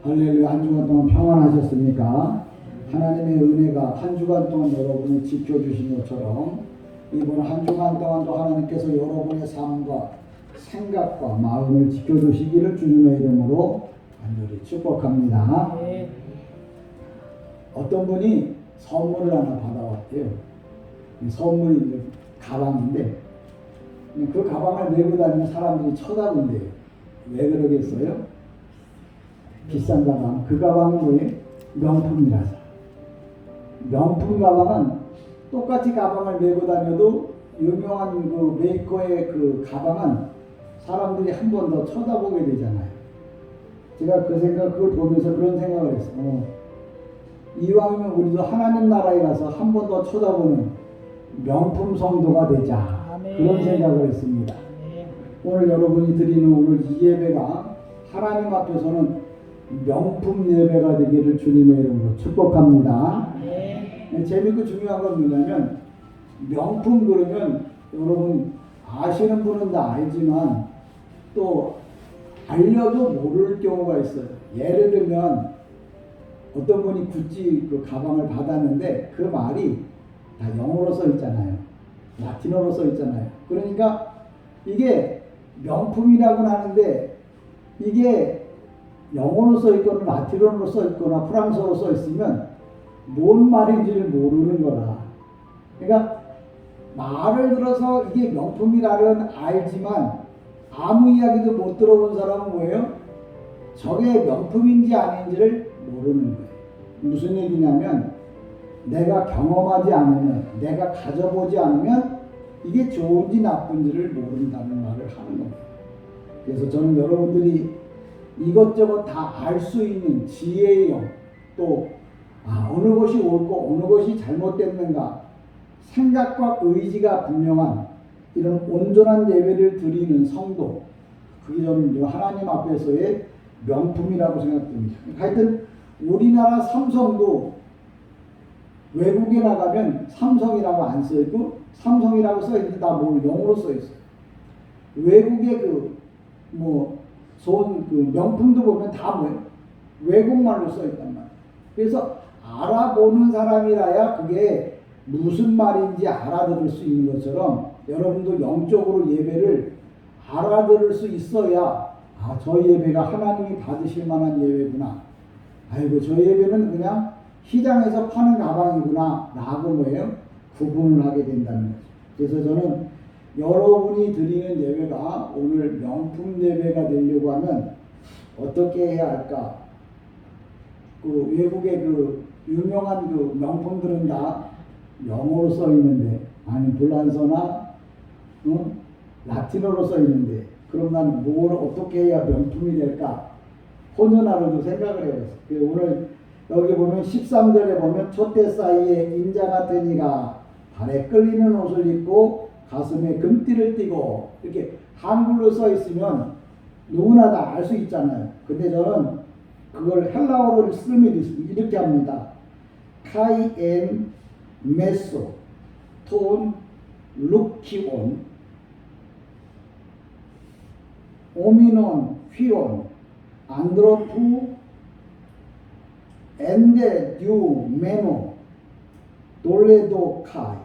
할렐루야. 한 주간 동안 평안하셨습니까? 하나님의 은혜가 한 주간 동안 여러분을 지켜주신 것처럼 이번 한 주간 동안도 하나님께서 여러분의 삶과 생각과 마음을 지켜주시기를 주님의 이름으로 간절히 축복합니다. 네. 어떤 분이 선물을 하나 받아왔대요. 이 선물이 가방인데 그 가방을 메고 다니면 사람들이 쳐다본대요. 왜 그러겠어요? 비싼 가방. 그 가방은 뭐예요? 명품이라서. 명품 가방은 똑같이 가방을 메고 다녀도 유명한 그 메이커의 그 가방은 사람들이 한 번 더 쳐다보게 되잖아요. 제가 그걸 보면서 그런 생각을 했어요. 이왕이면 우리도 하나님 나라에 가서 한 번 더 쳐다보는 명품 성도가 되자. 아멘. 그런 생각을 했습니다. 아멘. 오늘 여러분이 드리는 오늘 이 예배가 하나님 앞에서는 명품 예배가 되기를 주님의 이름으로 축복합니다. 네. 재밌고 중요한 건 뭐냐면 명품 그러면 여러분 아시는 분은 다 알지만 또 알려도 모를 경우가 있어요. 예를 들면 어떤 분이 구찌 그 가방을 받았는데 그 말이 다 영어로 써 있잖아요. 라틴어로 써 있잖아요. 그러니까 이게 명품이라고는 하는데 이게 영어로 써 있거나 라틴어로 써 있거나 프랑스어로 써 있으면 뭔 말인지를 모르는 거라. 그러니까 말을 들어서 이게 명품이라는 알지만 아무 이야기도 못 들어본 사람은 뭐예요? 저게 명품인지 아닌지를 모르는 거예요. 무슨 얘기냐면 내가 경험하지 않으면, 내가 가져보지 않으면 이게 좋은지 나쁜지를 모른다는 말을 하는 거예요. 그래서 저는 여러분들이 이것저것 다 알 수 있는 지혜의 영, 또 어느 것이 옳고 어느 것이 잘못됐는가 생각과 의지가 분명한 이런 온전한 예배를 드리는 성도, 그게 저는 하나님 앞에서의 명품이라고 생각됩니다. 하여튼 우리나라 삼성도 외국에 나가면 삼성이라고 안 써있고 삼성이라고 써있는데 다 뭐 영어로 써있어요. 외국의 그 명품도 보면 다 뭐예요? 외국말로 써있단 말이에요. 그래서 알아보는 사람이라야 그게 무슨 말인지 알아들을 수 있는 것처럼 여러분도 영적으로 예배를 알아들을 수 있어야 저 예배가 하나님이 받으실 만한 예배구나. 아이고 저 예배는 그냥 시장에서 파는 가방이구나 라고 뭐예요? 구분을 하게 된다는 거죠. 그래서 저는 여러분이 드리는 예배가 오늘 명품 예배가 되려고 하면 어떻게 해야 할까? 그 외국의 그 유명한 그 명품들은 다 영어로 써 있는데, 아니 불란서나 라틴어로 써 있는데, 그럼 나는 뭘 어떻게 해야 명품이 될까? 혼연하로도 생각을 해봤어요. 오늘 여기 보면 13절에 보면 촛대 사이에 인자 같은 이가 발에 끌리는 옷을 입고 가슴에 금띠를 띠고, 이렇게 한글로 써 있으면 누구나 다 알 수 있잖아요. 근데 저는 그걸 헬라어로 쓰면 이렇게 합니다. 카이 엔 메소 톤 루키온 오미논 휘온 안드로프 엔데 듀 메노 돌레도 카이,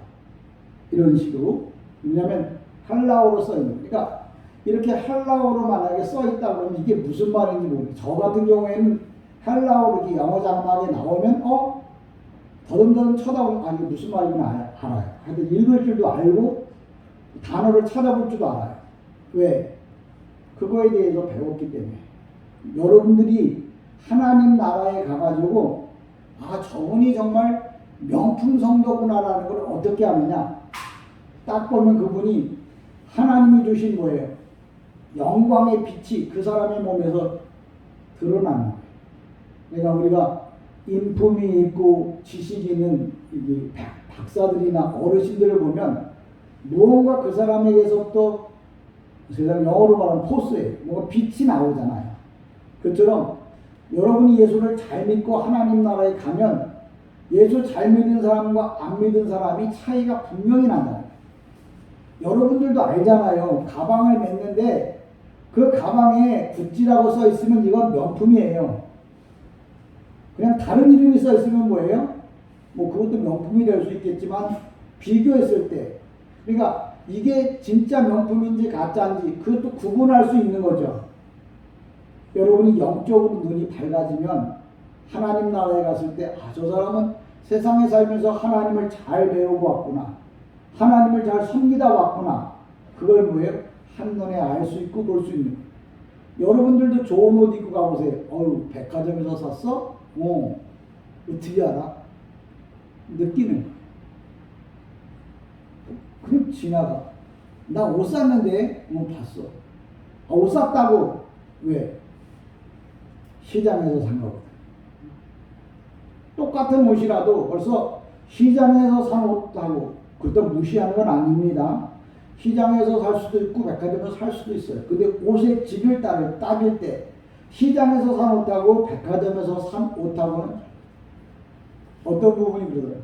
이런 식으로. 왜냐하면 헬라어로 써 있는, 그러니까 이렇게 헬라어로 만약에 써 있다 그러면 이게 무슨 말인지 모르겠어요. 저 같은 경우에는 헬라어로 이렇게 영어 장막에 나오면 더듬더듬 쳐다보면 이게 무슨 말인지 알아요. 하여튼 읽을 줄도 알고 단어를 찾아볼 줄도 알아요. 왜? 그거에 대해서 배웠기 때문에. 여러분들이 하나님 나라에 가가지고 저분이 정말 명품 성도구나라는 걸 어떻게 아느냐? 딱 보면 그분이 하나님이 주신 뭐예요? 영광의 빛이 그 사람의 몸에서 드러나는 거예요. 그러니까 우리가 인품이 있고 지식이 있는 박사들이나 어르신들을 보면 무언가 그 사람에게서 또 세상 영어로 말하면 포스예요. 뭔가 빛이 나오잖아요. 그처럼 여러분이 예수를 잘 믿고 하나님 나라에 가면 예수 잘 믿은 사람과 안 믿은 사람이 차이가 분명히 난다. 여러분들도 알잖아요. 가방을 맸는데 그 가방에 구찌라고 써 있으면 이건 명품이에요. 그냥 다른 이름이 써 있으면 뭐예요? 뭐 그것도 명품이 될 수 있겠지만 비교했을 때, 그러니까 이게 진짜 명품인지 가짜인지 그것도 구분할 수 있는 거죠. 여러분이 영적으로 눈이 밝아지면 하나님 나라에 갔을 때, 아, 저 사람은 세상에 살면서 하나님을 잘 배우고 왔구나, 하나님을 잘 섬기다 왔구나, 그걸 뭐예요? 한눈에 알 수 있고 볼 수 있는. 여러분들도 좋은 옷 입고 가보세요. 어우, 백화점에서 샀어? 어떻게 알아? 느끼는 거예요. 그냥 지나가. 나 옷 샀는데, 봤어. 아, 옷 샀다고. 왜? 시장에서 산 거거든. 똑같은 옷이라도 벌써 시장에서 산 옷하고, 그것도 무시하는 건 아닙니다. 시장에서 살 수도 있고 백화점에서 살 수도 있어요. 근데 옷의 질을 따질 때 시장에서 산 옷하고 백화점에서 산 옷하고는 어떤 부분이 그러더라고요.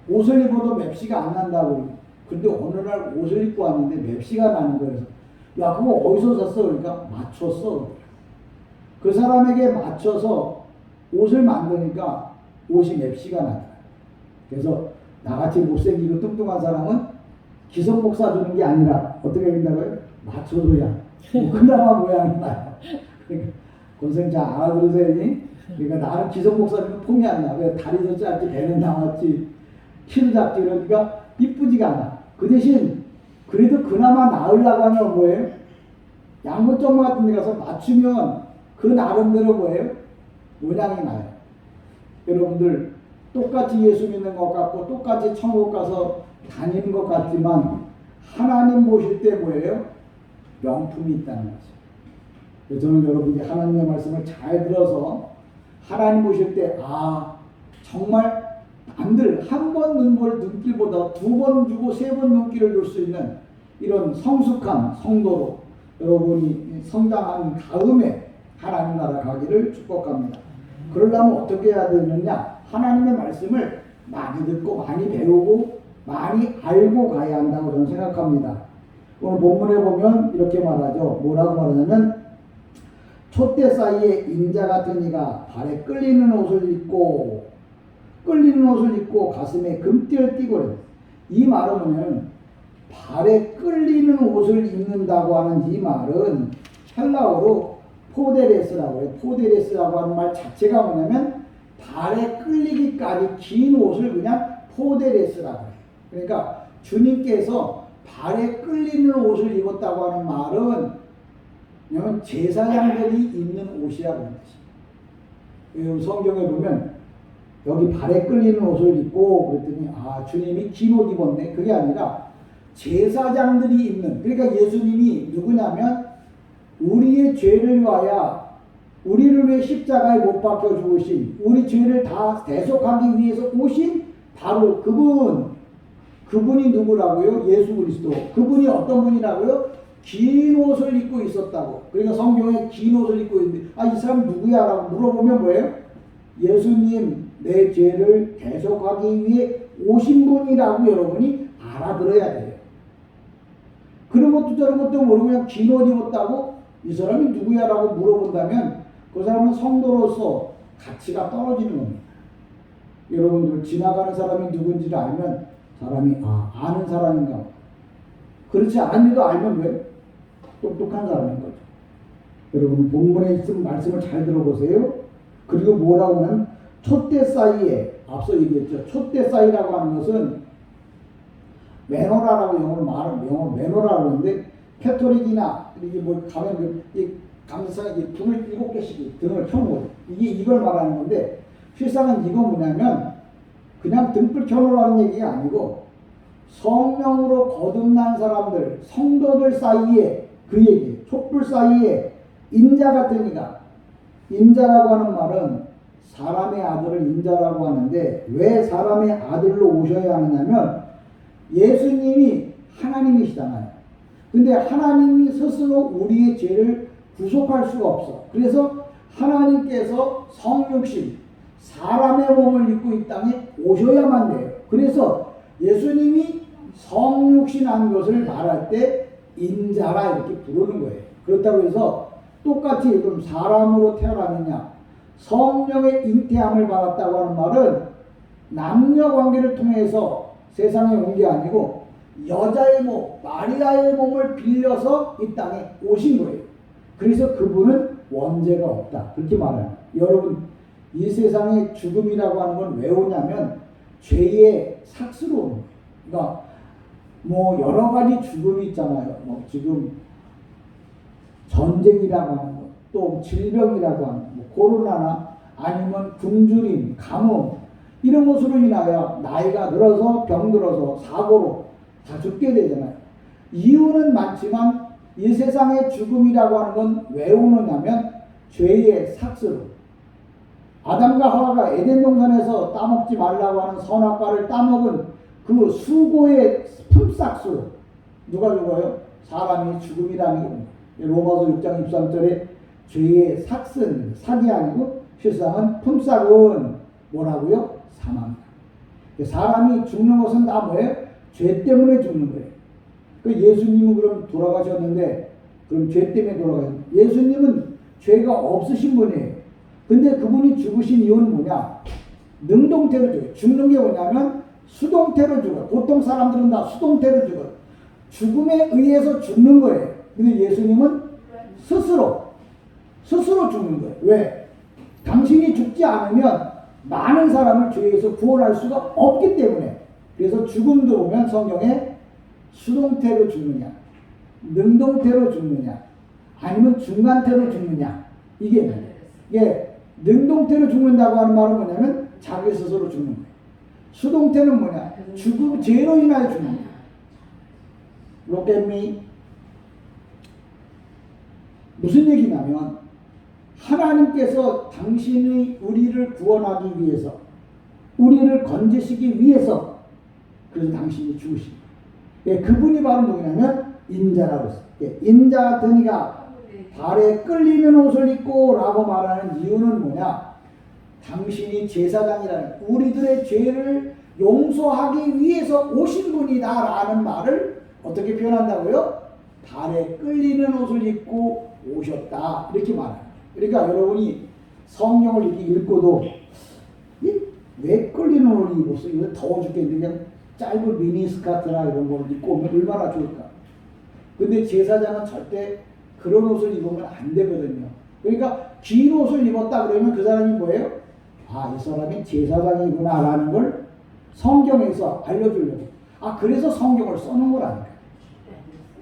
옷을 입어도 맵시가 안 난다고. 근데 어느 날 옷을 입고 왔는데 맵시가 나는 거예요. 야, 그거 어디서 샀어? 그러니까 맞췄어. 그 사람에게 맞춰서 옷을 만드니까 옷이 맵시가 나더라고요. 그래서 나같이 못생기고 뚱뚱한 사람은 기성복 사주는 게 아니라 어떻게 된다고요? 맞춰줘야 그나마 모양이 나요. 그러니까 고생 잘 알아들으세요. 그러니까 나는 기성복 사주면 폼이 안 나. 왜 다리도 짧지 배는 나왔지 키도 작지, 그러니까 이쁘지가 않아. 그 대신 그래도 그나마 나으려고 하면 뭐예요? 양고점 같은 데 가서 맞추면 그 나름대로 뭐예요? 모양이 나요. 여러분들 똑같이 예수 믿는 것 같고 똑같이 천국 가서 다니는 것 같지만 하나님 보실 때 뭐예요? 명품이 있다는 거죠. 그래서 저는 여러분이 하나님의 말씀을 잘 들어서 하나님 보실 때, 아, 정말 남들 한 번 눈볼 눈길보다 두 번 주고 세 번 눈길을 줄 수 있는 이런 성숙한 성도로 여러분이 성장한 다음에 하나님 나라 가기를 축복합니다. 그러려면 어떻게 해야 되느냐? 하나님의 말씀을 많이 듣고 많이 배우고 많이 알고 가야 한다고 저는 생각합니다. 오늘 본문에 보면 이렇게 말하죠. 뭐라고 말하냐면, 촛대 사이에 인자 같은 이가 발에 끌리는 옷을 입고 가슴에 금띠를 띠고, 이 말은 뭐냐면 발에 끌리는 옷을 입는다고 하는 이 말은 헬라어로 포데레스라고 해요. 포데레스라고 하는 말 자체가 뭐냐면 발에 끌리기까지 긴 옷을 그냥 포데레스라고 해요. 그러니까 주님께서 발에 끌리는 옷을 입었다고 하는 말은 그냥 제사장들이 입는 옷이라고 하는 것이에요. 성경에 보면 여기 발에 끌리는 옷을 입고 그랬더니, 아, 주님이 긴 옷 입었네. 그게 아니라 제사장들이 입는, 그러니까 예수님이 누구냐면 우리의 죄를 위하여 우리를 위해 십자가에 못 박혀 죽으신, 우리 죄를 다 대속하기 위해서 오신 바로 그분이 누구라고요? 예수 그리스도. 그분이 어떤 분이라고요? 긴 옷을 입고 있었다고. 그러니까 성경에 긴 옷을 입고 있는데, 아, 이 사람 누구야? 라고 물어보면 뭐예요? 예수님, 내 죄를 대속하기 위해 오신 분이라고 여러분이 알아들어야 돼요. 그런 것도 저런 것도 모르고 그냥 긴 옷 입었다고 이 사람이 누구야? 라고 물어본다면 그 사람은 성도로서 가치가 떨어지는 겁니다. 여러분들 지나가는 사람이 누군지를 알면 사람이 아는 사람인가, 그렇지 않은데도 알면 왜? 똑똑한 사람인 거죠. 여러분 본문에 있는 말씀을 잘 들어보세요. 그리고 뭐라고 하면 촛대 사이에, 앞서 얘기했죠. 촛대 사이라고 하는 것은 메노라라고 영어 메노라고 하는데, 캐토릭이나 이게 뭐 가면 이 감사상에 불을 7개씩 등을 켜는 거예요. 이걸 말하는 건데, 실상은 이건 뭐냐면 그냥 등불 켜놓으라는 얘기가 아니고 성령으로 거듭난 사람들, 성도들 사이에, 그 얘기, 촛불 사이에 인자 같은 이가, 인자라고 하는 말은 사람의 아들을 인자라고 하는데, 왜 사람의 아들로 오셔야 하느냐면 예수님이 하나님이시잖아요. 근데 하나님이 스스로 우리의 죄를 구속할 수가 없어. 그래서 하나님께서 성육신, 사람의 몸을 입고 이 땅에 오셔야만 돼요. 그래서 예수님이 성육신한 것을 말할 때 인자라 이렇게 부르는 거예요. 그렇다고 해서 똑같이 그럼 사람으로 태어나느냐, 성령의 잉태함을 받았다고 하는 말은 남녀 관계를 통해서 세상에 온 게 아니고 여자의 몸, 마리아의 몸을 빌려서 이 땅에 오신 거예요. 그래서 그분은 원죄가 없다. 그렇게 말해요. 여러분, 이 세상에 죽음이라고 하는 건 왜 오냐면 죄의 삭스로 오는 거예요. 그러니까 뭐 여러 가지 죽음이 있잖아요. 뭐 지금 전쟁이라고 하는 것, 또 질병이라고 하는 것, 뭐 코로나나 아니면 굶주림, 가뭄 이런 것으로 인하여 나이가 들어서 병들어서 사고로 다 죽게 되잖아요. 이유는 많지만 이 세상의 죽음이라고 하는 건 왜 오느냐면 죄의 삭스로. 아담과 하와가 에덴 동산에서 따먹지 말라고 하는 선악과를 따먹은 그 수고의 품삯으로 누가 죽어요? 사람이 죽음이라는 겁니다. 로마서 6장 23절에 죄의 삭은 삭이 아니고 실상은 품삯은 뭐라고요? 사망. 사람이 죽는 것은 다 뭐예요? 죄 때문에 죽는 거예요. 그 예수님은 그럼 돌아가셨는데 그럼 죄 때문에 돌아가셨는데 예수님은 죄가 없으신 분이에요. 근데 그분이 죽으신 이유는 뭐냐? 능동태로 죽어요. 죽는 게 뭐냐면 수동태로 죽어요. 보통 사람들은 다 수동태로 죽어요. 죽음에 의해서 죽는 거예요. 근데 예수님은 스스로 죽는 거예요. 왜? 당신이 죽지 않으면 많은 사람을 죄에서 구원할 수가 없기 때문에. 그래서 죽음도 보면 성경에 수동태로 죽느냐, 능동태로 죽느냐, 아니면 중간태로 죽느냐, 이게 능동태로 죽는다고 하는 말은 뭐냐면 자기 스스로 죽는 거예요. 수동태는 뭐냐? 죽음, 죄로 인하여 죽는 거예요. Look at me. 무슨 얘기냐면 하나님께서 당신이 우리를 구원하기 위해서, 우리를 건지시기 위해서 그래서 당신이 죽으신 거예요. 그분이 바로 누구냐면 인자라고 했어요. 인자 같은 이가 발에 끌리는 옷을 입고 라고 말하는 이유는 뭐냐? 당신이 제사장이라는 우리들의 죄를 용서하기 위해서 오신 분이다 라는 말을 어떻게 표현한다고요? 발에 끌리는 옷을 입고 오셨다 이렇게 말합니다. 그러니까 여러분이 성경을 이렇게 읽고도 왜 끌리는 옷을 입었어? 이거 더워 죽겠는데 그냥 짧은 미니스커트나 이런 걸 입고 오면 얼마나 좋을까? 근데 제사장은 절대 그런 옷을 입으면 안 되거든요. 그러니까 긴 옷을 입었다 그러면 그 사람이 뭐예요? 아, 이 사람이 제사장이구나 라는 걸 성경에서 알려주려고. 아, 그래서 성경을 써놓은 거라니까.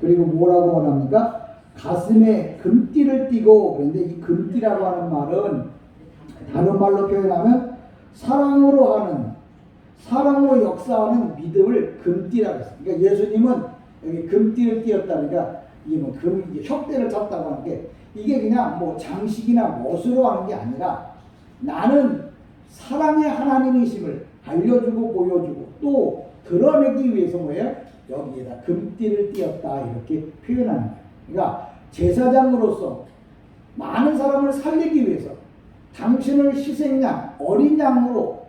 그리고 뭐라고 말합니까? 가슴에 금띠를 띠고, 그런데 이 금띠라고 하는 말은 다른 말로 표현하면 사랑으로 역사하는 믿음을 금띠라고 했어요. 그러니까 예수님은 여기 금띠를 띠었다. 그러니까 이게 뭐 혁대를 쳤다고 하는 게 이게 그냥 뭐 장식이나 멋으로 하는 게 아니라 나는 사랑의 하나님이심을 알려주고 보여주고 또 드러내기 위해서 뭐예요? 여기에다 금띠를 띠었다 이렇게 표현하는 거예요. 그러니까 제사장으로서 많은 사람을 살리기 위해서 당신을 희생양, 어린 양으로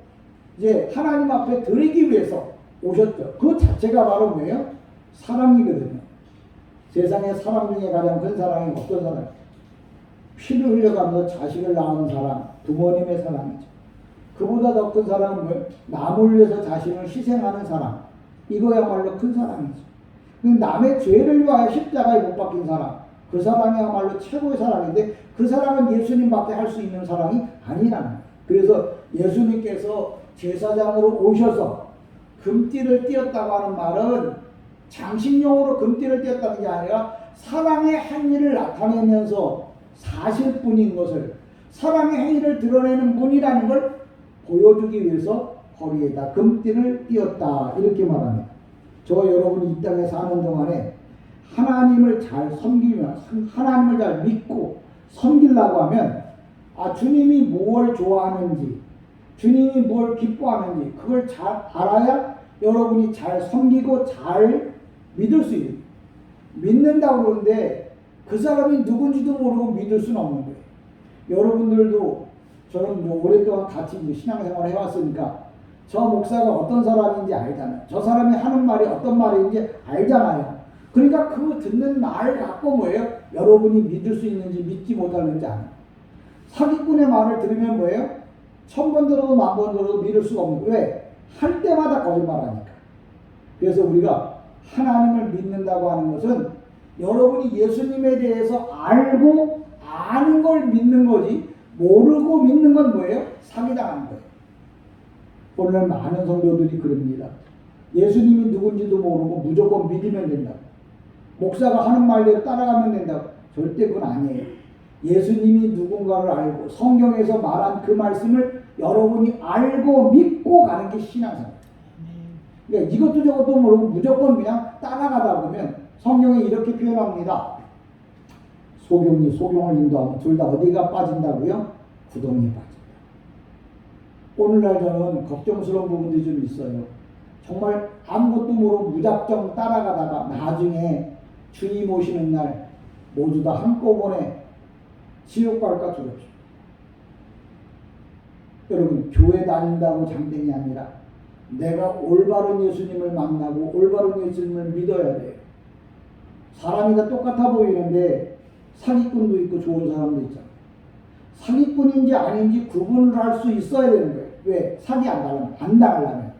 이제 하나님 앞에 드리기 위해서 오셨죠. 그 자체가 바로 뭐예요? 사랑이거든요. 세상에 사랑 중에 가장 큰 사랑이 어떤 사랑? 피를 흘려가면서 자식을 낳은 사랑, 부모님의 사랑이죠. 그보다 더 큰 사랑은 뭐예요? 남을 위해서 자신을 희생하는 사랑. 이거야말로 큰 사랑이죠. 남의 죄를 위하여 십자가에 못 박힌 사랑. 그 사랑이야말로 최고의 사랑인데 그 사랑은 예수님밖에 할 수 있는 사랑이 아니라는 거예요. 그래서 예수님께서 제사장으로 오셔서 금띠를 띠었다고 하는 말은 장식용으로 금띠를 띠었다는 게 아니라 사랑의 행위를 나타내면서 사실뿐인 것을 사랑의 행위를 드러내는 분이라는 걸 보여주기 위해서 허리에다 금띠를 띄었다 이렇게 말합니다. 저 여러분이 이 땅에 사는 동안에 하나님을 잘 섬기면 하나님을 잘 믿고 섬기려고 하면 주님이 뭘 좋아하는지 주님이 뭘 기뻐하는지 그걸 잘 알아야 여러분이 잘 섬기고 잘 믿을 수 있는 믿는다고 그러는데 그 사람이 누군지도 모르고 믿을 수는 없는 거예요. 여러분들도 저는 오랫동안 같이 신앙생활을 해왔으니까 저 목사가 어떤 사람인지 알잖아요. 저 사람이 하는 말이 어떤 말인지 알잖아요. 그러니까 그 듣는 말 갖고 뭐예요? 여러분이 믿을 수 있는지 믿지 못하는지 아는. 사기꾼의 말을 들으면 뭐예요? 1000번 들어도 10,000번 들어도 믿을 수가 없는 거예요. 왜? 할 때마다 거짓말하니까. 그래서 우리가 하나님을 믿는다고 하는 것은 여러분이 예수님에 대해서 알고 아는 걸 믿는 거지, 모르고 믿는 건 뭐예요? 사기당하는 거예요. 오늘 많은 성도들이 그럽니다. 예수님이 누군지도 모르고 무조건 믿으면 된다고. 목사가 하는 말대로 따라가면 된다고. 절대 그건 아니에요. 예수님이 누군가를 알고 성경에서 말한 그 말씀을 여러분이 알고 믿고 가는 게 신앙생활. 그러니까 이것도 저것도 모르고 무조건 그냥 따라가다 보면 성경에 이렇게 표현합니다. 소경이 소경을 인도하면 둘 다 어디가 빠진다고요? 구덩이에 빠진다. 오늘날 저는 걱정스러운 부분들이 좀 있어요. 정말 아무것도 모르고 무작정 따라가다가 나중에 주님 오시는 날 모두 다 한꺼번에 지옥 갈까 두렵습니다. 여러분, 교회 다닌다고 장땡이 아니라 내가 올바른 예수님을 만나고 올바른 예수님을 믿어야 돼요. 사람이 다 똑같아 보이는데 사기꾼도 있고 좋은 사람도 있잖아요. 사기꾼인지 아닌지 구분을 할 수 있어야 되는 거예요. 왜? 사기 안 당하려면.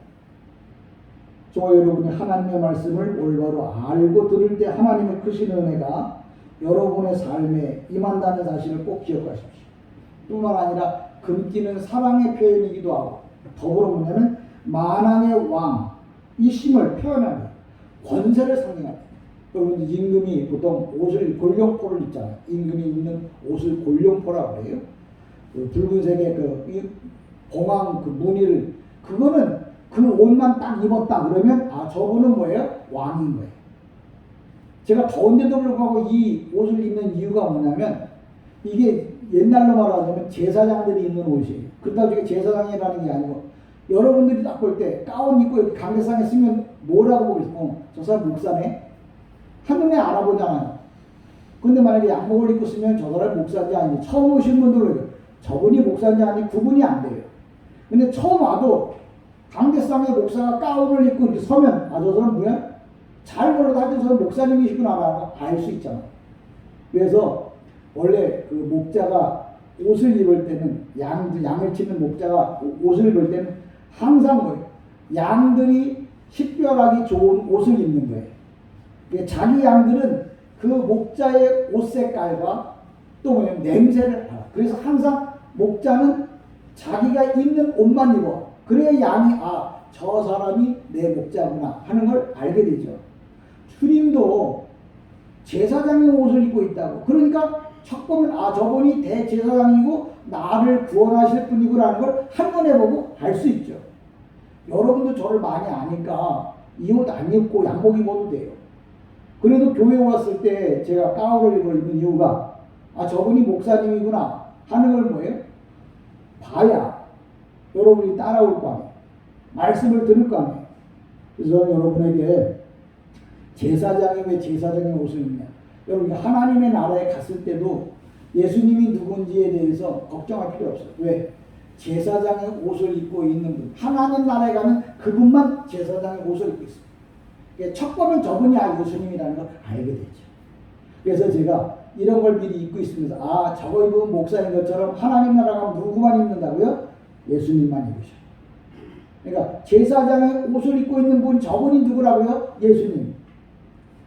저와 여러분이 하나님의 말씀을 올바로 알고 들을 때 하나님의 크신 은혜가 여러분의 삶에 임한다는 사실을 꼭 기억하십시오. 뿐만 아니라 금기는 사랑의 표현이기도 하고 더불어 뭐냐면 만왕의 왕, 이 힘을 표현하는 권세를 상징합니다. 여러분 임금이 보통 옷을 골룡포를 입잖아요. 임금이 입는 옷을 골룡포라고 해요. 그 붉은색의 그 봉황 그 무늬를, 그거는 그 옷만 딱 입었다 그러면 아 저분은 뭐예요? 왕인 거예요. 제가 더운데도 불구하고 이 옷을 입는 이유가 뭐냐면 이게 옛날로 말하자면 제사장들이 입는 옷이에요. 그렇다고 이게 제사장이라는 게 아니고 여러분들이 딱 볼 때 가운 입고 강대상에 쓰면 뭐라고 보겠어요? 저 사람 목사네? 한눈에 알아보잖아요. 근데 만약에 양복을 입고 쓰면 저 사람 목사인지 아닌지 처음 오신 분들은 저분이 목사인지 아닌지 구분이 안 돼요. 근데 처음 와도 강대상의 목사가 가운을 입고 이렇게 서면 아 저 사람 뭐야? 잘 걸어도 하여튼 저 목사님이시구나 알 수 있잖아. 그래서 원래 그 목자가 옷을 입을 때는 양을 치는 목자가 옷을 입을 때는 항상 뭐예요? 양들이 식별하기 좋은 옷을 입는 거예요. 자기 양들은 그 목자의 옷 색깔과 또 뭐냐면 냄새를 알아. 그래서 항상 목자는 자기가 입는 옷만 입어. 그래야 양이 아 저 사람이 내 목자구나 하는 걸 알게 되죠. 주님도 제사장의 옷을 입고 있다고. 그러니까 첫 보면 아 저분이 대제사장이고 나를 구원하실 분이구나라는 걸 한눈에 보고 알 수 있죠. 여러분도 저를 많이 아니까 이 옷 안 입고 양복 입어도 돼요. 그래도 교회 왔을 때 제가 가운을 입은 이유가 아 저분이 목사님이구나 하는 걸 뭐예요? 봐야 여러분이 따라올 거 아니에요. 말씀을 들을 거 아니에요. 그래서 저는 여러분에게 제사장이 왜 제사장의 옷을 입냐. 여러분 하나님의 나라에 갔을 때도 예수님이 누군지에 대해서 걱정할 필요 없어요. 왜? 제사장의 옷을 입고 있는 분, 하나님 나라에 가면 그분만 제사장의 옷을 입고 있어요. 첫 보면 저분이 예수님이라는 걸 알게 되죠. 그래서 제가 이런 걸 미리 입고 있으면서 아 저거 입으면 목사인 것처럼 하나님 나라 가면 누구만 입는다고요? 예수님만 입으셔. 그러니까 제사장의 옷을 입고 있는 분 저분이 누구라고요? 예수님.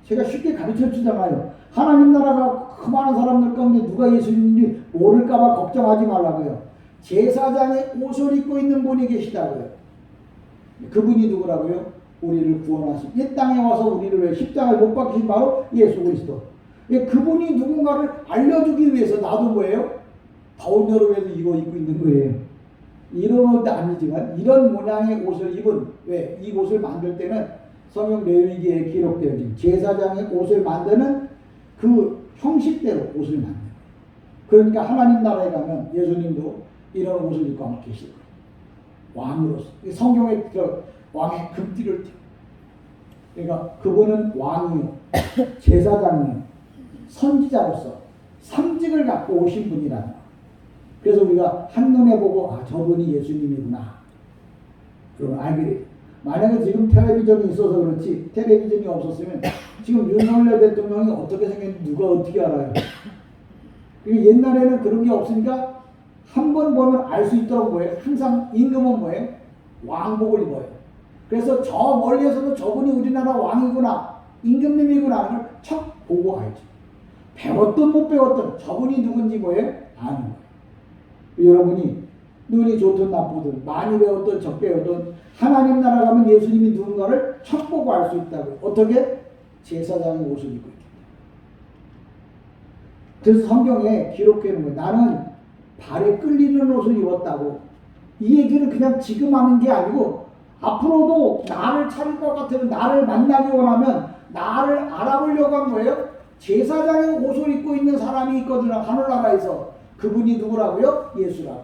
제가 쉽게 가르쳐 주잖아요. 하나님 나라가 그 많은 사람들 가운데 누가 예수님인지 모를까봐 걱정하지 말라고요. 제사장의 옷을 입고 있는 분이 계시다고요. 그분이 누구라고요? 우리를 구원하신, 이 땅에 와서 우리를 왜 십자가에 못 박히신 바로 예수 그리스도. 그분이 누군가를 알려주기 위해서 나도 뭐예요? 더운 여름에도 이거 입고 있는 거예요. 이런 옷도 아니지만 이런 모양의 옷을 입은, 왜? 이 옷을 만들 때는 성경 레위기에 기록되어진 제사장의 옷을 만드는 그 형식대로 옷을 만드는 거예요. 그러니까 하나님 나라에 가면 예수님도 이런 옷을 입고 아마 계실 거예요. 왕으로서. 성경에 왕의 금띠를 띠고. 그러니까 그분은 왕이요, 제사장이요, 선지자로서 상징을 갖고 오신 분이라는 거예요. 그래서 우리가 한눈에 보고 아 저분이 예수님이구나. 그러면 알게 돼요. 만약에 지금 텔레비전이 있어서 그렇지 텔레비전이 없었으면 지금 윤석열 대통령이 어떻게 생겼는지 누가 어떻게 알아요? 옛날에는 그런 게 없으니까 한 번 보면 알 수 있도록 뭐예요? 항상 임금은 뭐예요? 왕복을 입어요. 그래서 저 멀리에서도 저분이 우리나라 왕이구나, 임금님이구나 하는 걸 척 보고 알죠. 배웠든 못 배웠든 저분이 누군지 뭐예요? 아는 거예요. 여러분이 눈이 좋든 나쁘든 많이 배웠든 적 배웠든 하나님 나라 가면 예수님이 누군가를 척 보고 알 수 있다고요. 어떻게? 제사장의 옷을 입고 있다. 그래서 성경에 기록해 놓은 거예요. 나는 발에 끌리는 옷을 입었다고. 이 얘기는 그냥 지금 하는 게 아니고 앞으로도 나를 찾을 것 같으면, 나를 만나기 원하면, 나를 알아보려고 한 거예요. 제사장의 옷을 입고 있는 사람이 있거든요. 하늘나라에서. 그분이 누구라고요? 예수라고.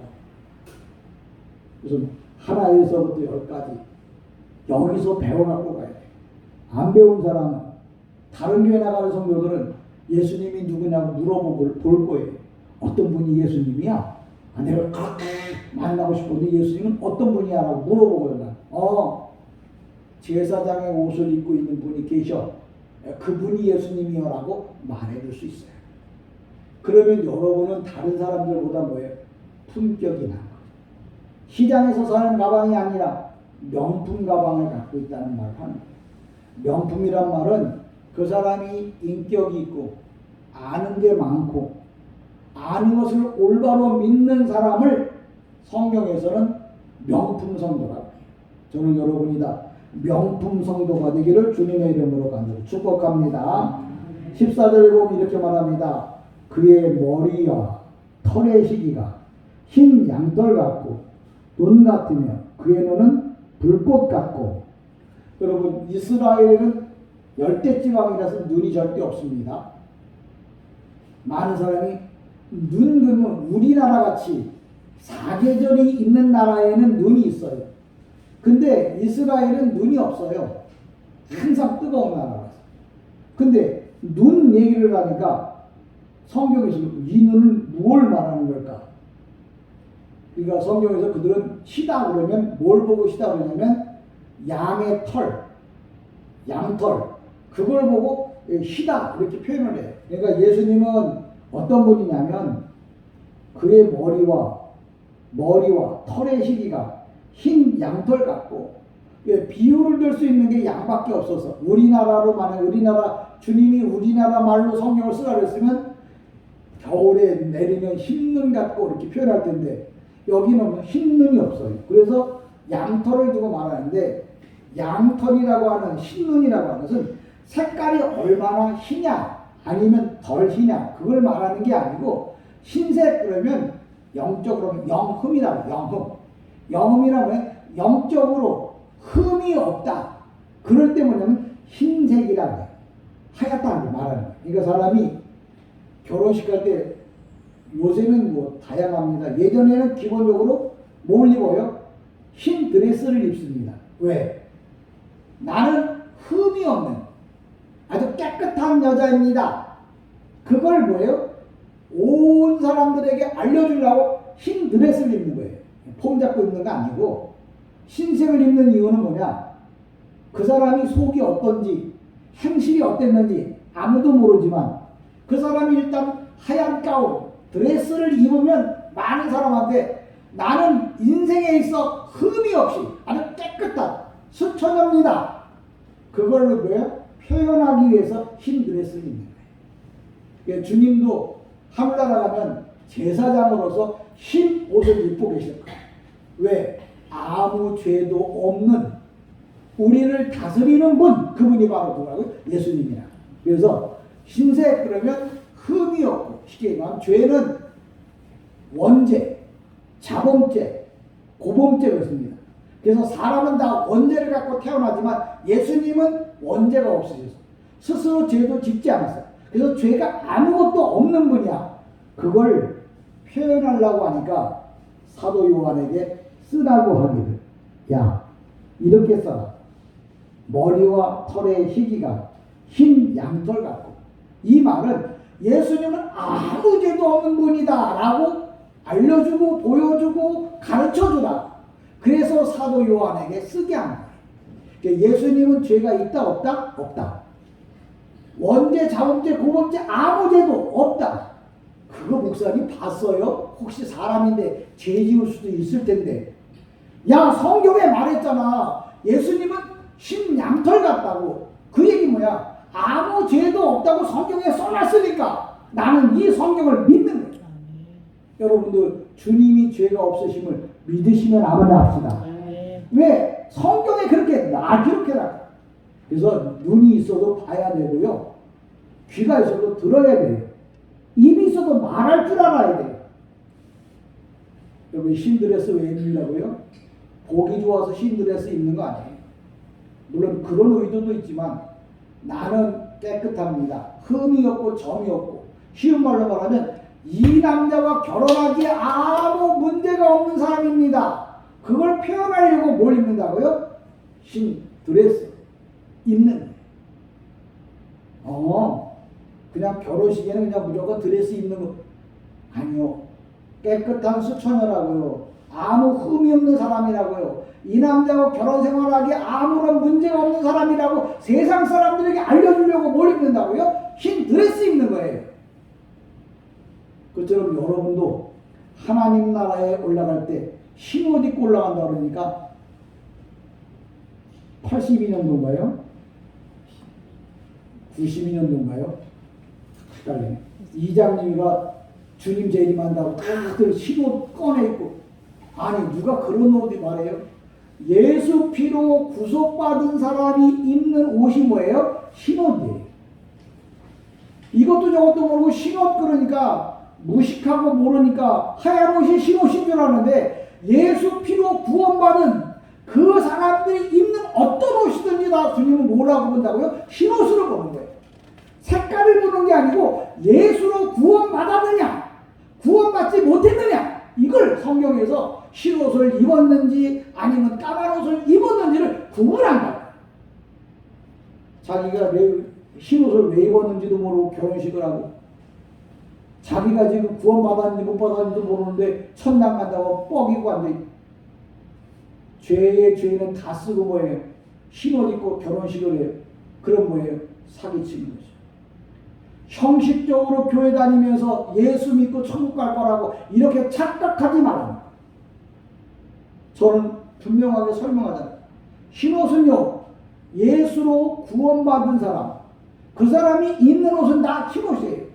그래서 하나에서부터 10까지 여기서 배워갖고 가야 돼. 안 배운 사람은, 다른 교회 나가는 성도들은 예수님이 누구냐고 물어보고 볼 거예요. 어떤 분이 예수님이야? 내가 만나고 싶은데 예수님은 어떤 분이야? 라고 물어보거든. 제사장의 옷을 입고 있는 분이 계셔. 그분이 예수님이요 라고 말해줄 수 있어요. 그러면 여러분은 다른 사람들보다 뭐예요? 품격이 나은 거예요. 시장에서 사는 가방이 아니라 명품 가방을 갖고 있다는 말을 하는 거예요. 명품이란 말은 그 사람이 인격이 있고 아는 게 많고 아는 것을 올바로 믿는 사람을 성경에서는 명품 성도라고 해요. 저는 여러분이 다 명품 성도가 되기를 주님의 이름으로 간절히 축복합니다. 14절에 보면 이렇게 말합니다. 그의 머리와 털의 시기가 흰 양털 같고 눈 같으며 그의 눈은 불꽃 같고. 여러분, 이스라엘은 열대지방이라서 눈이 절대 없습니다. 많은 사람이 눈 그러면 우리나라 같이 사계절이 있는 나라에는 눈이 있어요. 근데 이스라엘은 눈이 없어요. 항상 뜨거운 나라라서. 근데 눈 얘기를 하니까 성경에서 이 눈은 무엇을 말하는 걸까? 그러니까 성경에서 그들은 시다 그러면 뭘 보고 시다 그러냐면 양의 털, 양털, 그걸 보고 시다 이렇게 표현을 해요. 그러니까 예수님은 어떤 분이냐면 그의 머리와 털의 시기가 흰 양털 같고, 비유를 들 수 있는 게 양밖에 없어서 우리나라로 만약 주님이 우리나라 말로 성경을 쓰라 그랬으면 겨울에 내리는 흰눈 같고 이렇게 표현할 텐데 여기는 흰눈이 없어요. 그래서 양털을 두고 말하는데, 양털이라고 하는 흰눈이라고 하는 것은 색깔이 얼마나 희냐 아니면 덜 희냐 그걸 말하는 게 아니고, 흰색 그러면 영적으로 영흠이라고. 영흠이라면 영적으로 흠이 없다. 그럴 때 뭐냐면 흰색이라고 해요. 하얗다는 거 말하는 거예요. 그러니까 사람이 결혼식 할 때 요새는 뭐 다양합니다. 예전에는 기본적으로 뭘 입어요? 흰 드레스를 입습니다. 왜? 나는 흠이 없는 아주 깨끗한 여자입니다. 그걸 뭐예요? 온 사람들에게 알려주려고 흰 드레스를 입는 거예요. 폼 잡고 입는 거 아니고. 흰색을 입는 이유는 뭐냐? 그 사람이 속이 어떤지, 행실이 어땠는지 아무도 모르지만 그 사람이 일단 하얀 가운, 드레스를 입으면 많은 사람한테 나는 인생에 있어 흠이 없이 아주 깨끗한 수천입니다. 그걸로 뭐예요? 표현하기 위해서 흰 드레스를 입는 거예요. 그러니까 주님도 하늘나라 가면 제사장으로서 흰 옷을 입고 계실 거예요. 왜? 아무 죄도 없는 우리를 다스리는 분, 그분이 바로 누구라고요? 예수님이라. 그래서 흰색 그러면 흠이 없고, 쉽게 말하면 죄는 원죄, 자범죄, 고범죄가 있습니다. 그래서 사람은 다 원죄를 갖고 태어나지만 예수님은 원죄가 없으셔서 스스로 죄도 짓지 않았어요. 그래서 죄가 아무것도 없는 분이야. 그걸 표현하려고 하니까 사도 요한에게 쓰라고 하기를, 야 이렇게 써라. 머리와 털의 희기가 흰 양털 같고. 이 말은 예수님은 아무 죄도 없는 분이다 라고 알려주고 보여주고 가르쳐주라. 그래서 사도 요한에게 쓰게 한 거예요. 예수님은 죄가 있다 없다? 없다. 원죄, 자범죄, 고범죄 아무 죄도 없다. 그거 목사님 봤어요? 혹시 사람인데 죄 지을 수도 있을 텐데. 야, 성경에 말했잖아. 예수님은 신양털 같다고. 그 얘기 뭐야? 아무 죄도 없다고 성경에 써놨으니까 나는 이 성경을 믿는 거예요. 여러분도 주님이 죄가 없으심을 믿으시면 아멘 합시다. 왜? 성경에 그렇게 그렇게 나. 그래서 눈이 있어도 봐야 되고요. 귀가 있어도 들어야 돼요. 입이 있어도 말할 줄 알아야 돼요. 여러분 흰드레스 왜 입는다고요? 보기 좋아서 흰드레스 입는 거 아니에요. 물론 그런 의도도 있지만 나는 깨끗합니다. 흠이 없고 점이 없고, 쉬운 말로 말하면 이 남자와 결혼하기에 아무 문제가 없는 사람입니다. 그걸 표현하려고 뭘 입는다고요? 흰 드레스 입는. 그냥 결혼식에는 그냥 무조건 드레스 입는 거 아니요. 깨끗한 수처녀라고요. 아무 흠이 없는 사람이라고요. 이 남자와 결혼 생활하기에 아무런 문제가 없는 사람이라고 세상 사람들에게 알려주려고 뭘 입는다고요? 흰 드레스 입는 거예요. 그처럼 여러분도 하나님 나라에 올라갈 때 흰 옷 입고 올라간다 그러니까 82년도인가요? 92년도인가요? 헷갈리네. 이장님이가 주님 재림한다고 다들 흰 옷 꺼내 입고, 아니 누가 그런 옷이 말해요? 예수 피로 구속받은 사람이 입는 옷이 뭐예요? 흰 옷이에요. 이것도 저것도 모르고 흰 옷 그러니까 무식하고 모르니까 하얀 옷이 흰 옷인 줄 아는데, 예수 피로 구원받은 그 사람들이 입는 어떤 옷이든지 다 주님은 뭐라고 본다고요? 흰 옷으로 보는 거예요. 색깔을 보는 게 아니고 예수로 구원받았느냐 구원받지 못했느냐, 이걸 성경에서 흰 옷을 입었는지 아니면 까만 옷을 입었는지를 구분한다. 자기가 흰 옷을 왜 입었는지도 모르고 결혼식을 하고, 자기가 지금 구원받았는지 못 받았는지도 모르는데 천당 간다고 뻑이고 앉아있고, 죄의 죄는 다 쓰고 뭐예요? 흰 옷 입고 결혼식을 해요. 그럼 뭐예요? 사기치는 거죠. 형식적으로 교회 다니면서 예수 믿고 천국 갈 거라고 이렇게 착각하지 말아요. 저는 분명하게 설명하잖아요. 흰 옷은요, 예수로 구원받은 사람, 그 사람이 입는 옷은 다 흰 옷이에요.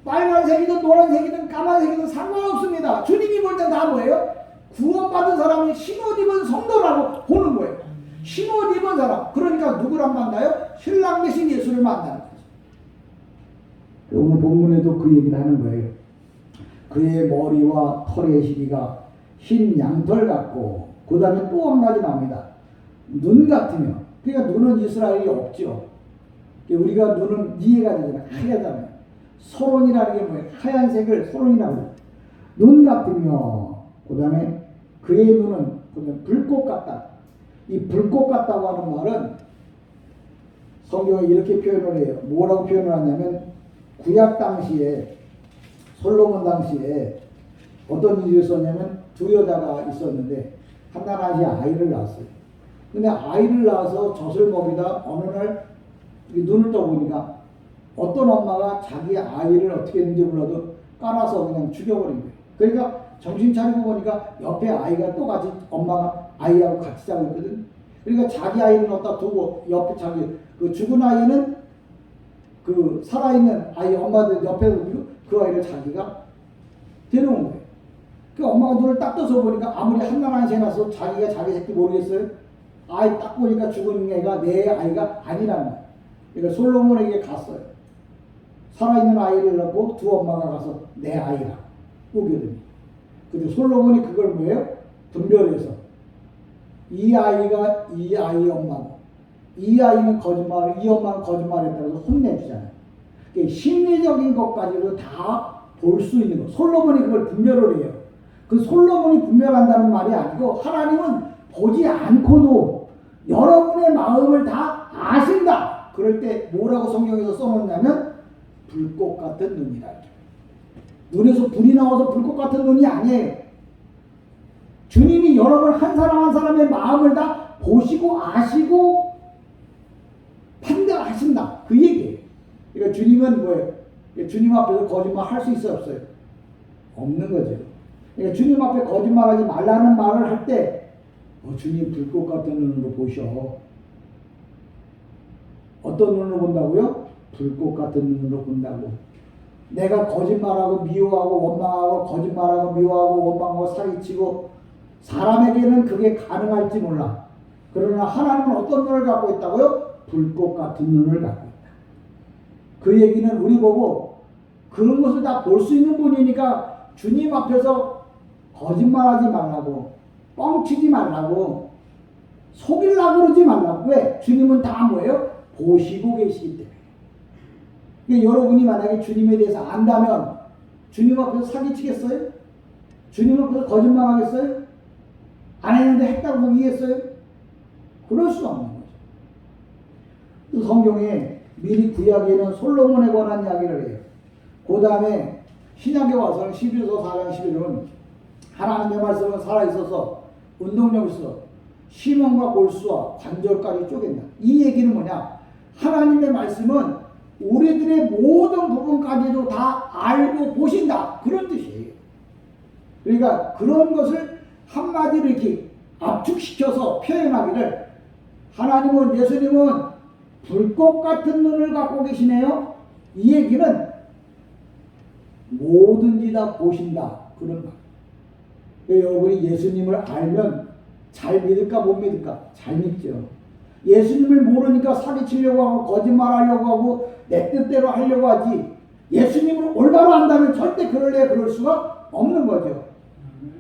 빨간색이든 노란색이든 까만색이든 상관없습니다. 주님이 볼 때 다 뭐예요? 구원받은 사람이 흰 옷 입은 성도라고 보는 거예요. 흰 옷 입은 사람, 그러니까 누구랑 만나요? 신랑 대신 예수를 만나는 거죠. 오늘 본문에도 그 얘기를 하는 거예요. 그의 머리와 털의 시기가 흰 양털 같고, 그 다음에 또 한 가지 나옵니다. 눈 같으며. 그러니까 눈은 이스라엘이 없죠. 우리가 눈은 이해가 되잖아요. 하얗잖아요. 소론이라는 게 뭐예요? 하얀색을 소론이라고 해요. 눈 같으며, 그 다음에 그의 눈은 불꽃 같다. 이 불꽃 같다고 하는 말은 성경에 이렇게 표현을 해요. 뭐라고 표현을 하냐면, 구약 당시에, 솔로몬 당시에 어떤 일이 있었냐면, 두 여자가 있었는데 한나라시 아이를 낳았어요. 근데 아이를 낳아서 젖을 먹이다 어느 날 눈을 떠보니까 어떤 엄마가 자기 아이를 어떻게 했는지 몰라도 깔아서 그냥 죽여버린 거예요. 그러니까 정신 차리고 보니까 옆에 아이가 또 같이 엄마가 아이하고 같이 자고 있거든. 그러니까 자기 아이를 넣다 두고 옆에 자기 그 죽은 아이는 그 살아있는 아이 엄마들 옆에 두고 그 아이를 자기가 데려온 거예요. 그 엄마가 눈을 딱 떠서 보니까 아무리 한나라한 새 나서 자기가 자기 새끼 모르겠어요? 아이 딱 보니까 죽은 애가 내 아이가 아니라는 거예요. 그러니까 솔로몬에게 갔어요. 살아있는 아이를 낳고 두 엄마가 가서 내 아이라 우겨듭니다. 근데 솔로몬이 그걸 뭐예요? 분별해서 이 아이가 이 아이 엄마고, 이 아이는 거짓말, 이 엄마는 거짓말했다고 해서 혼내주잖아요. 그러니까 심리적인 것까지도 다 볼 수 있는 거. 솔로몬이 그걸 분별을 해요. 그 솔로몬이 분별한다는 말이 아니고, 하나님은 보지 않고도 여러분의 마음을 다 아신다. 그럴 때 뭐라고 성경에서 써놓냐면 불꽃 같은 눈이라. 눈에서 불이 나와서 불꽃 같은 눈이 아니에요. 주님이 여러분 한 사람 한 사람의 마음을 다 보시고 아시고 판단하신다. 그 얘기예요. 그러니까 주님은 뭐예요? 주님 앞에서 거짓말 할 수 있어요, 없어요? 없는 거죠. 그러니까 주님 앞에 거짓말하지 말라는 말을 할 때 주님 불꽃 같은 눈으로 보셔. 어떤 눈으로 본다고요? 불꽃 같은 눈으로 본다고. 내가 거짓말하고 미워하고 원망하고 거짓말하고 미워하고 원망하고 사기치고 사람에게는 그게 가능할지 몰라. 그러나 하나님은 어떤 눈을 갖고 있다고요? 불꽃 같은 눈을 갖고 있다. 그 얘기는 우리 보고 그런 것을 다 볼 수 있는 분이니까 주님 앞에서 거짓말하지 말라고, 뻥치지 말라고, 속이려고 그러지 말라고. 왜? 주님은 다 뭐예요? 보시고 계시기 때문에. 그러니까 여러분이 만약에 주님에 대해서 안다면 주님 앞에서 사기치겠어요? 주님 앞에서 거짓말하겠어요? 안 했는데 했다고 얘기했어요? 그럴 수 없는 거죠. 또 성경에 미리 구약에는 솔로몬에 관한 이야기를 해요. 그 다음에 신약에 와서는 11서 4장 11절은 하나님의 말씀은 살아있어서 운동력 있어 심원과 골수와 관절까지 쪼갠다. 이 얘기는 뭐냐? 하나님의 말씀은 우리들의 모든 부분까지도 다 알고 보신다. 그런 뜻이에요. 그러니까 그런 것을 한마디로 이렇게 압축시켜서 표현하기를 하나님은, 예수님은 불꽃 같은 눈을 갖고 계시네요. 이 얘기는 뭐든지 다 보신다. 그런 말. 여러분이 예수님을 알면 잘 믿을까 못 믿을까? 잘 믿죠. 예수님을 모르니까 사기치려고 하고 거짓말하려고 하고 내 뜻대로 하려고 하지. 예수님을 올바로 안다면 절대 그럴 수가 없는 거죠.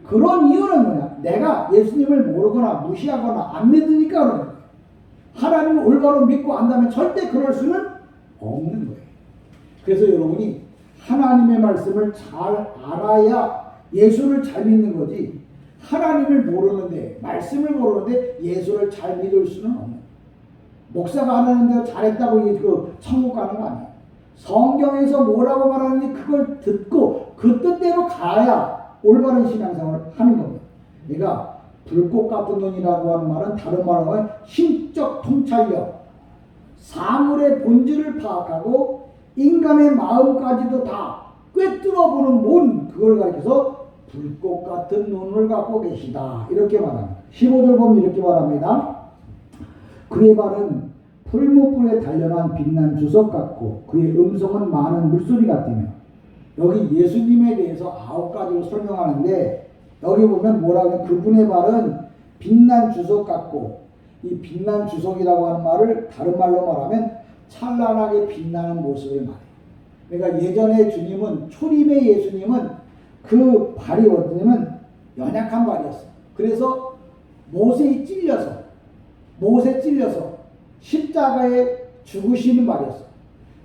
그런 이유는 뭐냐? 내가 예수님을 모르거나 무시하거나 안 믿으니까 그러는 거예요. 하나님을 올바로 믿고 안다면 절대 그럴 수는 없는 거예요. 그래서 여러분이 하나님의 말씀을 잘 알아야 예수를 잘 믿는 거지, 하나님을 모르는데, 말씀을 모르는데 예수를 잘 믿을 수는 없는 거예요. 목사가 안 하는데 잘했다고 그 천국 가는 거 아니에요. 성경에서 뭐라고 말하는지 그걸 듣고 그 뜻대로 가야 올바른 신앙생활을 하는 겁니다. 그러니까 불꽃 같은 눈이라고 하는 말은 다른 말로 하면 심적 통찰력, 사물의 본질을 파악하고 인간의 마음까지도 다 꿰뚫어 보는 문, 그걸 가리켜서 불꽃 같은 눈을 갖고 계시다. 이렇게 말합니다. 15절 보면 이렇게 말합니다. 그의 발은 풀무불에 단련한 빛난 주석 같고 그의 음성은 많은 물소리 같으며. 여기 예수님에 대해서 9가지로 설명하는데 여기 보면 뭐라고 하면 그분의 발은 빛난 주석 같고, 이 빛난 주석이라고 하는 말을 다른 말로 말하면 찬란하게 빛나는 모습을 말해요. 그러니까 예전에 주님은, 초림의 예수님은 그 발이 어떠냐면 연약한 발이었어요. 그래서 못에 찔려서 십자가에 죽으시는 발이었어요.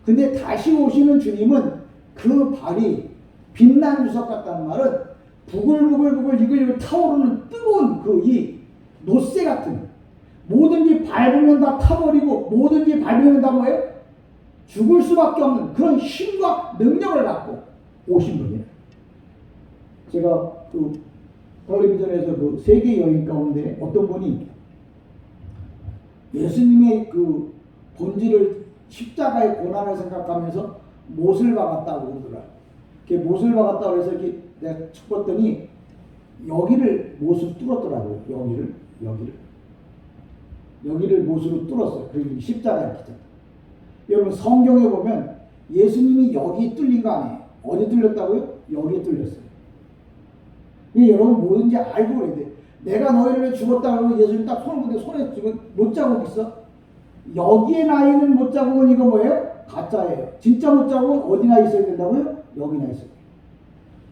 근데 다시 오시는 주님은 그 발이 빛난 주석 같다는 말은 부글부글 이글 타오르는 뜨거운 그 이 노쇠 같은, 뭐든지 밟으면 다 타버리고 뭐든지 밟으면 다 뭐예요? 죽을 수밖에 없는 그런 힘과 능력을 갖고 오신 분이에요. 제가 그 텔레비전에서 그 세계 여행 가운데 어떤 분이 예수님의 그 본질을, 십자가의 고난을 생각하면서 못을 박았다고 그러더라고요. 못을 박았다고 해서 이렇게 내가 쳤더니 여기를 못을 뚫었더라고요. 여기를 못으로 뚫었어요. 그리고 십자가에 기다. 여러분 성경에 보면 예수님이 여기 뚫린 거 아니에요. 어디 뚫렸다고요? 여기에 뚫렸어요. 여러분 뭐든지 알고 그래야 돼. 내가 너희를 위해 죽었다 그러고 예수님 딱 손을 보는데 손에 지금 못자국 있어? 여기에 나 있는 못자국은 이거 뭐예요? 가짜예요. 진짜 못자국은 어디나 있어야 된다고요? 여기나 있어요.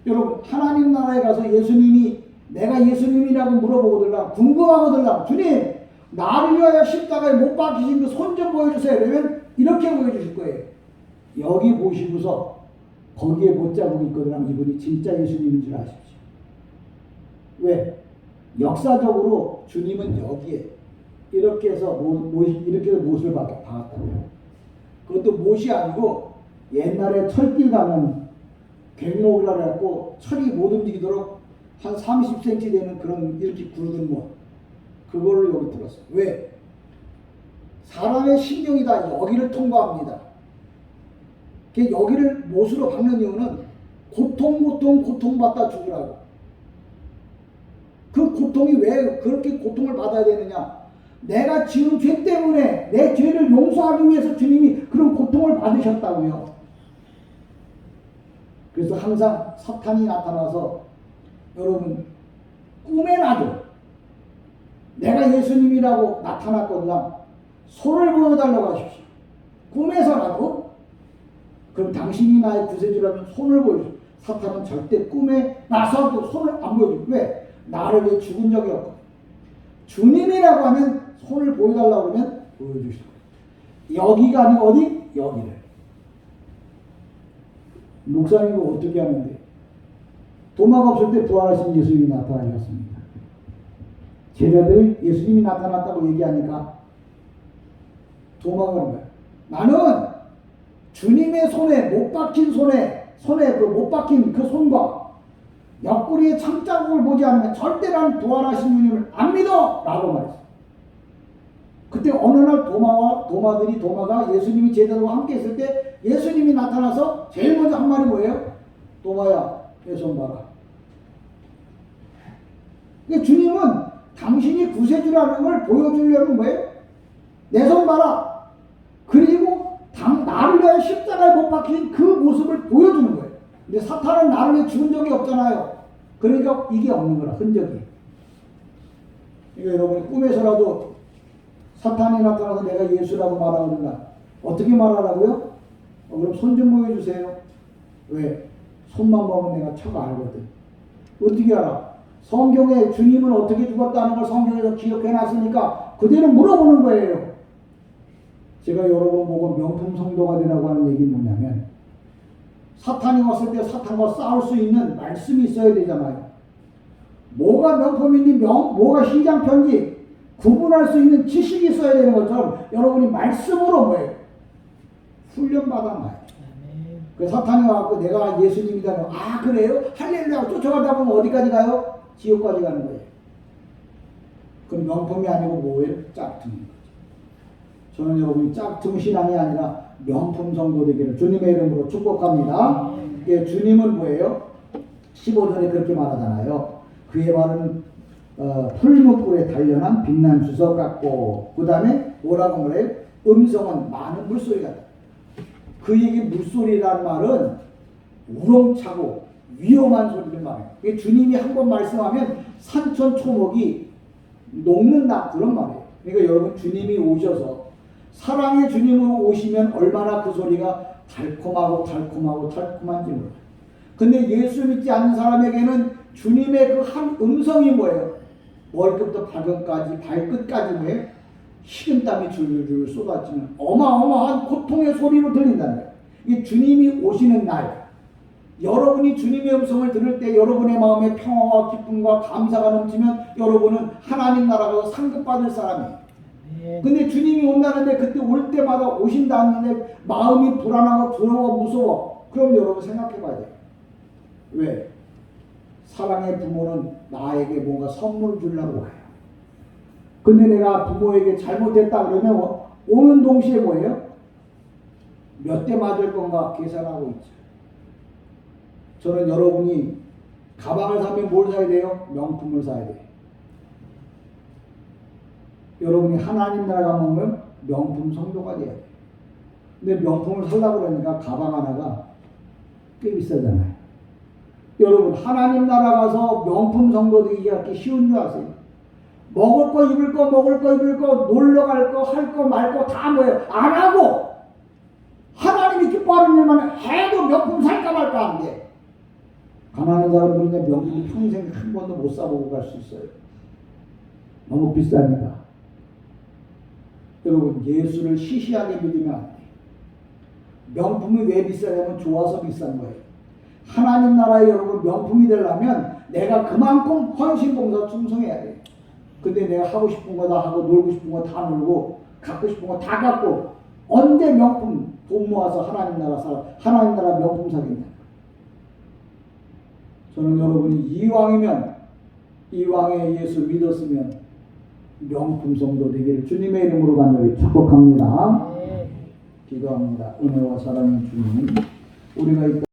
여러분 하나님 나라에 가서 예수님이, 내가 예수님이라고 물어보거들라, 궁금하거들라, 주님 나를 위하여 십자가에 못 박히신 그 손 좀 보여주세요. 그러면 이렇게 보여주실 거예요. 여기 보시고서 거기에 못자국이 있거든요. 이분이 진짜 예수님인 줄 아십시오. 왜? 역사적으로 주님은 여기에 이렇게 해서 이렇게 해서 못을 박았다고요. 그것도 못이 아니고 옛날에 철길 가면 갱목이라고 해갖고 철이 못 움직이도록 한 30cm 되는 그런 이렇게 굵은 못, 그걸로 여기 들었어요. 왜? 사람의 신경이 다 여기를 통과합니다. 여기를 못으로 박는 이유는 고통받다 죽으라고. 그 고통이 왜 그렇게 고통을 받아야 되느냐? 내가 지은 죄 때문에 내 죄를 용서하기 위해서 주님이 그런 고통을 받으셨다고요. 그래서 항상 사탄이 나타나서 여러분 꿈에라도 내가 예수님이라고 나타났거나 손을 보여달라고 하십시오. 꿈에서라도 그럼 당신이 나의 구세주라면 손을 보여주십시오. 사탄은 절대 꿈에 나서도 손을 안 보여줍니다. 왜? 나를 위해 죽은 적이 없고 주님이라고 하면 손을 보여달라고 하면 보여주시고 여기가 아니고 어디? 여기를. 목사님은 어떻게 하는데? 도마가 없을 때 부활하신 예수님이 나타나셨습니다. 제자들이 예수님이 나타났다고 얘기하니까 도마가 그런 거야. 나는 주님의 손에 못 박힌 손에 그 못 박힌 그 손과 옆구리의 창자국을 보지 않으면 절대 난 부활하신 주님을 안 믿어! 라고 말했어. 그때 어느 날 도마가 예수님이 제자들과 함께 있을 때 예수님이 나타나서 제일 먼저 한 말이 뭐예요? 도마야, 내 손 봐라. 그러니까 주님은 당신이 구세주라는 걸 보여주려는 거예요. 내 손 봐라. 그리고 나를 위해 십자가에 못 박힌 그 모습을 보여주는 거예요. 근데 사탄은 나를 위해 죽은 적이 없잖아요. 그러니까 이게 없는 거라, 흔적이. 그러니까 여러분이 꿈에서라도 사탄이 나타나서 내가 예수라고 말하거나 어떻게 말하라고요? 그럼 손 좀 보여주세요. 왜? 손만 보면 내가 척 알거든. 어떻게 알아? 성경에 주님은 어떻게 죽었다는 걸 성경에서 기록해놨으니까 그대로 물어보는 거예요. 제가 여러 번 보고 명품 성도가 되라고 하는 얘기는 뭐냐면 사탄이 왔을 때 사탄과 싸울 수 있는 말씀이 있어야 되잖아요. 뭐가 명품인지 뭐가 시장편지 구분할 수 있는 지식이 있어야 되는 것처럼 여러분이 말씀으로 뭐예요? 훈련받아놔요. 그 사탄이 와서 내가 예수님이다. 아 그래요? 할렐루야 쫓아가다 보면 어디까지 가요? 지옥까지 가는 거예요. 그럼 명품이 아니고 뭐예요? 짝퉁인 거죠. 저는 여러분이 짝퉁 신앙이 아니라 명품 성도 되기를 주님의 이름으로 축복합니다. 예, 주님은 뭐예요? 15절에 그렇게 말하잖아요. 그의 말은 풀무불에 단련한 빛난 주석 같고 그 다음에 뭐라고 말해요? 음성은 많은 물소리 같다. 그 얘기 물소리라는 말은 우렁차고 위험한 소리를 말해요. 주님이 한 번 말씀하면 산천초목이 녹는다 그런 말이에요. 그러니까 여러분 주님이 오셔서 사랑의 주님으로 오시면 얼마나 그 소리가 달콤한지 몰라요. 근데 예수 믿지 않는 사람에게는 주님의 그 한 음성이 뭐예요? 머리끝부터 발끝까지 뭐예요? 식은땀이 줄줄 쏟아지는 어마어마한 고통의 소리로 들린다는 거예요. 이 주님이 오시는 날 여러분이 주님의 음성을 들을 때 여러분의 마음에 평화와 기쁨과 감사가 넘치면 여러분은 하나님 나라가 상급받을 사람이에요. 근데 주님이 온다는데 그때 올 때마다 오신다 하는데 마음이 불안하고 두려워 무서워. 그럼 여러분 생각해 봐야 돼요. 왜? 사랑의 부모는 나에게 뭔가 선물을 주려고 와요. 근데 내가 부모에게 잘못했다 그러면 오는 동시에 뭐예요? 몇 대 맞을 건가 계산하고 있죠. 저는 여러분이 가방을 사면 뭘 사야 돼요? 명품을 사야 돼요. 여러분이 하나님 나라 가면 명품 성도가 돼야 돼요. 근데 명품을 사려고 그러니까 가방 하나가 꽤 비싸잖아요. 여러분 하나님 나라 가서 명품 성도 되기가 그렇게 쉬운 줄 아세요? 먹을 거 입을 거 놀러 갈 거 할 거 말 거 다 뭐예요? 안 하고 하나님이 기뻐하는 일만 해도 명품 살까 말까 안 돼. 가난한 사람들은 명품 평생 한 번도 못 사보고 갈 수 있어요. 너무 비싸니까. 여러분 예수를 시시하게 믿으면 안 돼. 명품이 왜 비싸냐면 좋아서 비싼 거예요. 하나님 나라에 여러분 명품이 되려면 내가 그만큼 헌신봉사 충성해야 돼. 근데 내가 하고 싶은 거 다 하고 놀고 싶은 거 다 놀고 갖고 싶은 거 다 갖고 언제 명품 돈 모아서 하나님 나라 명품 사겠냐. 저는 여러분이 이왕이면 이왕의 예수 믿었으면 명품 성도 되기를 주님의 이름으로 간절히 축복합니다. 기도합니다. 은혜와 사랑의 주님, 우리가